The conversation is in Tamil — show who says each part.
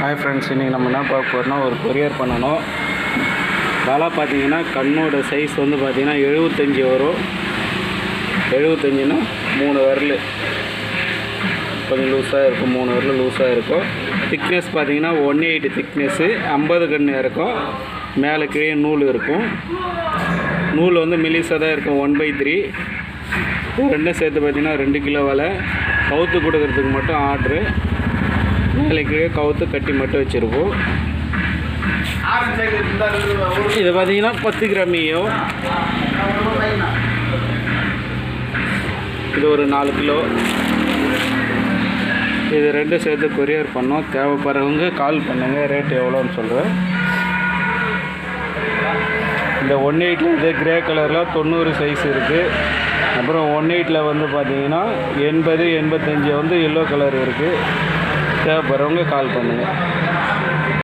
Speaker 1: ஹாய் ஃப்ரெண்ட்ஸ், இன்றைக்கி நம்ம என்ன பார்க்க போகிறோம்னா ஒரு கொரியர் பண்ணணும். விலை பார்த்தீங்கன்னா கண்ணோட சைஸ் வந்து பார்த்திங்கன்னா 75 வரும். 75ன்னா 3 விரல் கொஞ்சம் லூஸாக இருக்கும், 3 விரல் லூஸாக இருக்கும். திக்னஸ் பார்த்திங்கன்னா 1/8 திக்னஸ்ஸு, 50 கன்று இருக்கும். மேலே கீழே நூல் இருக்கும். நூல் வந்து மெலிசாக தான் இருக்கும், 1/3. ரெண்டும் சேர்த்து பார்த்திங்கன்னா 2 கிலோ விலை. கவுத்து கொடுக்கறதுக்கு மட்டும் ஆர்ட்ரு. மேலே கவுத்து கட்டி மட்டும் வச்சுருப்போம். இது பார்த்தீங்கன்னா 10 கிராம் ஈயோ. இது ஒரு 4 கிலோ. இது ரெண்டும் சேர்த்து கொரியர் பண்ணோம். தேவைப்படுறவங்க கால் பண்ணுங்கள், ரேட் எவ்வளோன்னு சொல்கிறேன். இந்த 1/8 இது கிரே கலரில் 90 சைஸ் இருக்குது. அப்புறம் 1/8 வந்து பார்த்தீங்கன்னா 80, 85 வந்து எல்லோ கலர் இருக்குது. தேவைப்படுறவங்க கால் பண்ணுங்கள்.